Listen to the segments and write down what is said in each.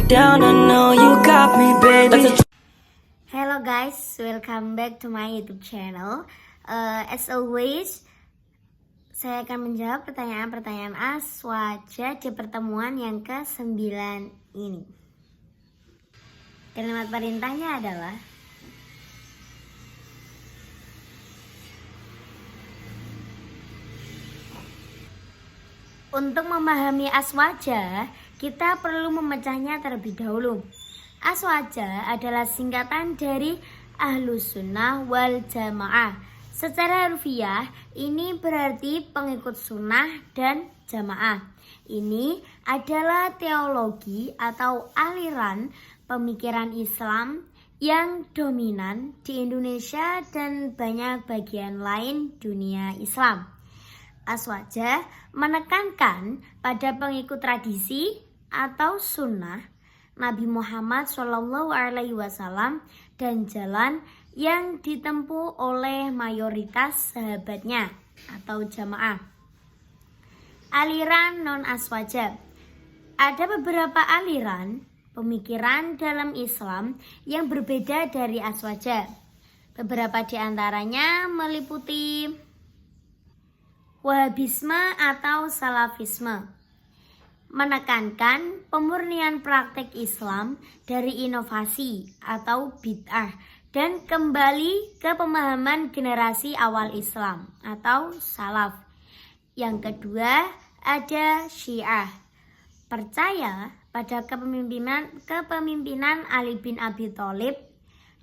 down, I know you got me, baby. Hello guys, welcome back to my YouTube channel. As always, saya akan menjawab pertanyaan-pertanyaan Aswaja di pertemuan yang ke-9 ini. Kalimat perintahnya adalah untuk memahami aswaja, kita perlu memecahnya terlebih dahulu. Aswaja adalah singkatan dari Ahlus Sunnah wal Jamaah. Secara harfiah, ini berarti pengikut sunnah dan jamaah. Ini adalah teologi atau aliran pemikiran Islam yang dominan di Indonesia dan banyak bagian lain dunia Islam. Aswaja menekankan pada pengikut tradisi atau sunnah Nabi Muhammad SAW dan jalan yang ditempuh oleh mayoritas sahabatnya atau jamaah. Aliran non-aswaja. Ada beberapa aliran pemikiran dalam Islam yang berbeda dari aswaja. Beberapa di antaranya meliputi Wahabisme atau Salafisme, menekankan pemurnian praktek Islam dari inovasi atau bid'ah dan kembali ke pemahaman generasi awal Islam atau salaf. Yang kedua ada Syiah, percaya pada kepemimpinan Ali bin Abi Thalib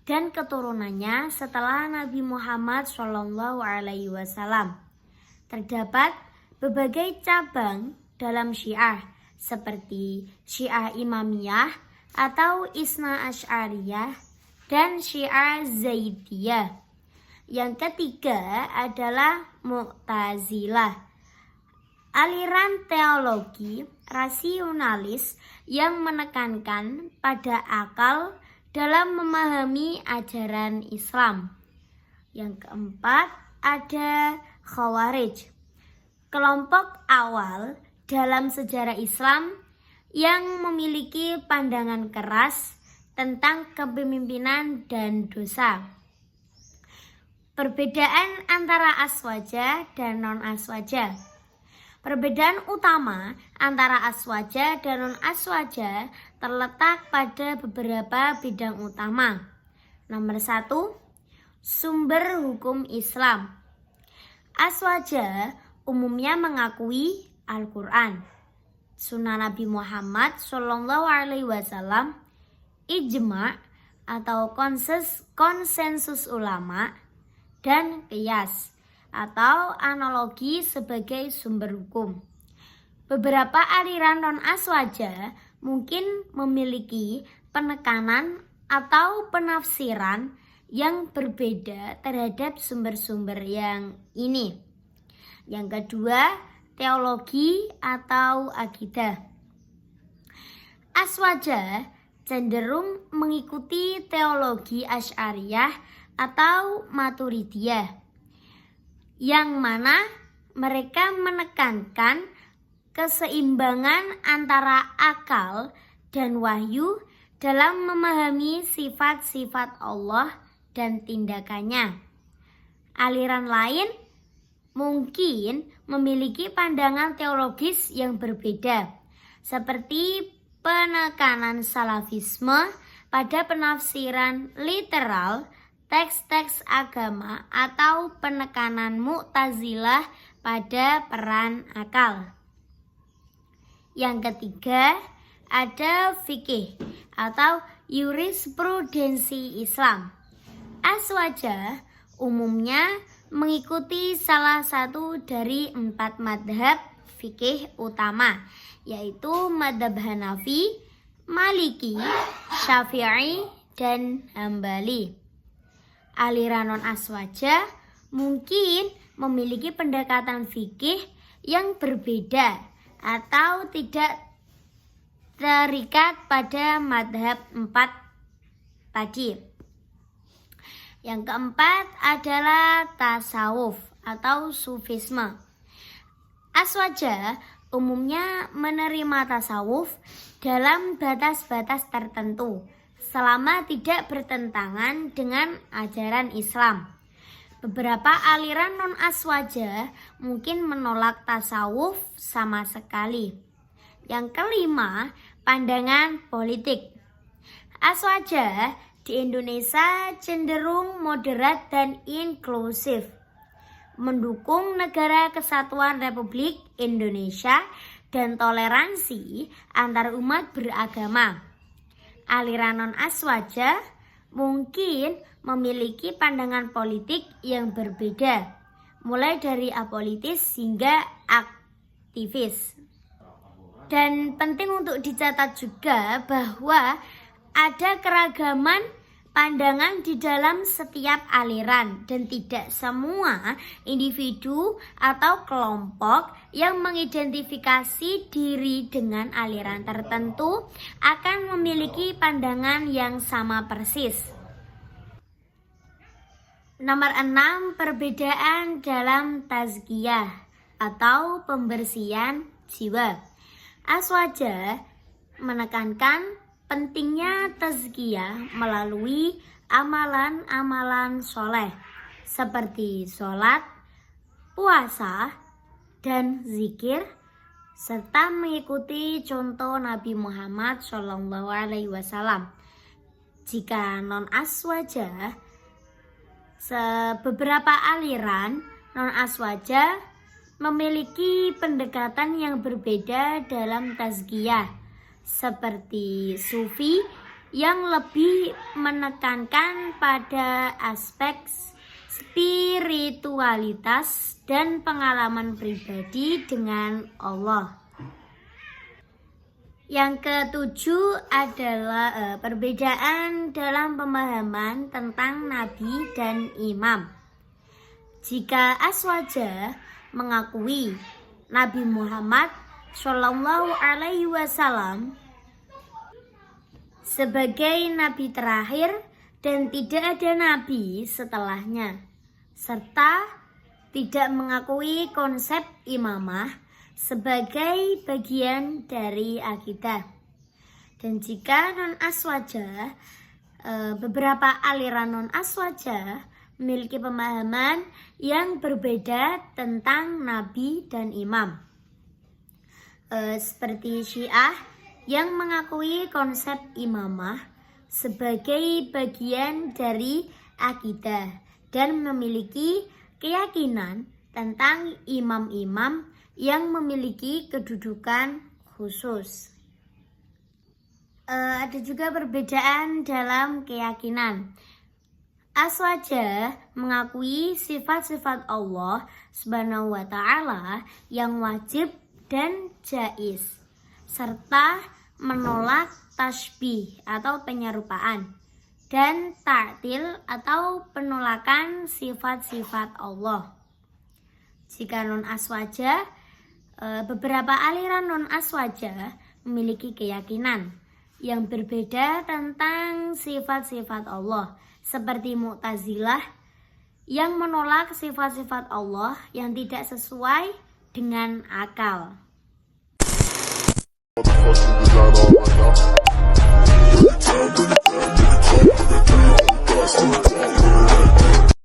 dan keturunannya setelah Nabi Muhammad SAW. Terdapat berbagai cabang dalam Syiah seperti Syiah Imamiyah atau Isna Asy'ariyah dan Syiah Zaidiyah. Yang ketiga adalah Mu'tazilah, aliran teologi rasionalis yang menekankan pada akal dalam memahami ajaran Islam. Yang keempat ada Khawarij, kelompok awal dalam sejarah Islam yang memiliki pandangan keras tentang kepemimpinan dan dosa. Perbedaan antara aswaja dan non-aswaja. Perbedaan utama antara aswaja dan non-aswaja terletak pada beberapa bidang utama. Nomor 1, sumber hukum Islam. Aswaja umumnya mengakui Al-Quran, Sunnah Nabi Muhammad SAW, ijma' atau konsensus ulama, dan qiyas atau analogi sebagai sumber hukum. Beberapa aliran non-aswaja mungkin memiliki penekanan atau penafsiran yang berbeda terhadap sumber-sumber yang ini. Yang kedua, teologi atau akidah. Aswaja cenderung mengikuti teologi Asy'ariyah atau Maturidiyah, yang mana mereka menekankan keseimbangan antara akal dan wahyu dalam memahami sifat-sifat Allah dan tindakannya. Aliran lain mungkin memiliki pandangan teologis yang berbeda, seperti penekanan salafisme pada penafsiran literal teks-teks agama atau penekanan Mu'tazilah pada peran akal. Yang ketiga ada fikih atau jurisprudensi Islam. Aswaja umumnya mengikuti salah satu dari 4 madhab fikih utama, yaitu madhab Hanafi, Maliki, Syafi'i, dan Hambali. Aliran non-aswaja mungkin memiliki pendekatan fikih yang berbeda atau tidak terikat pada madhab 4 tadi. Yang keempat adalah tasawuf atau sufisme. Aswaja umumnya menerima tasawuf dalam batas-batas tertentu selama tidak bertentangan dengan ajaran Islam. Beberapa aliran non-aswaja mungkin menolak tasawuf sama sekali. Yang kelima, pandangan politik. Aswaja di Indonesia cenderung moderat dan inklusif, mendukung Negara Kesatuan Republik Indonesia dan toleransi antar umat beragama. Aliran non-aswaja mungkin memiliki pandangan politik yang berbeda, mulai dari apolitis hingga aktivis. Dan penting untuk dicatat juga bahwa ada keragaman pandangan di dalam setiap aliran dan tidak semua individu atau kelompok yang mengidentifikasi diri dengan aliran tertentu akan memiliki pandangan yang sama persis. Nomor 6, perbedaan dalam tazkiyah atau pembersihan jiwa. Aswaja menekankan pentingnya tazkiyah melalui amalan-amalan soleh seperti sholat, puasa, dan zikir, serta mengikuti contoh Nabi Muhammad SAW. Jika non-aswaja, beberapa aliran non-aswaja memiliki pendekatan yang berbeda dalam tazkiyah, seperti sufi yang lebih menekankan pada aspek spiritualitas dan pengalaman pribadi dengan Allah. Yang ketujuh adalah perbedaan dalam pemahaman tentang nabi dan imam. Jika aswaja mengakui Nabi Muhammad SAW sebagai nabi terakhir dan tidak ada nabi setelahnya, serta tidak mengakui konsep imamah sebagai bagian dari akidah. Dan jika non-aswaja, beberapa aliran non-aswaja memiliki pemahaman yang berbeda tentang nabi dan imam, seperti Syiah yang mengakui konsep imamah sebagai bagian dari akidah dan memiliki keyakinan tentang imam-imam yang memiliki kedudukan khusus. Ada juga perbedaan dalam keyakinan. Aswaja mengakui sifat-sifat Allah Subhanahu wa Ta'ala yang wajib dan jaiz, serta menolak tasbih atau penyerupaan dan ta'til atau penolakan sifat-sifat Allah. Jika non-aswaja, beberapa aliran non-aswaja memiliki keyakinan yang berbeda tentang sifat-sifat Allah, seperti Mu'tazilah yang menolak sifat-sifat Allah yang tidak sesuai dengan akal. What the fuck is that all right now?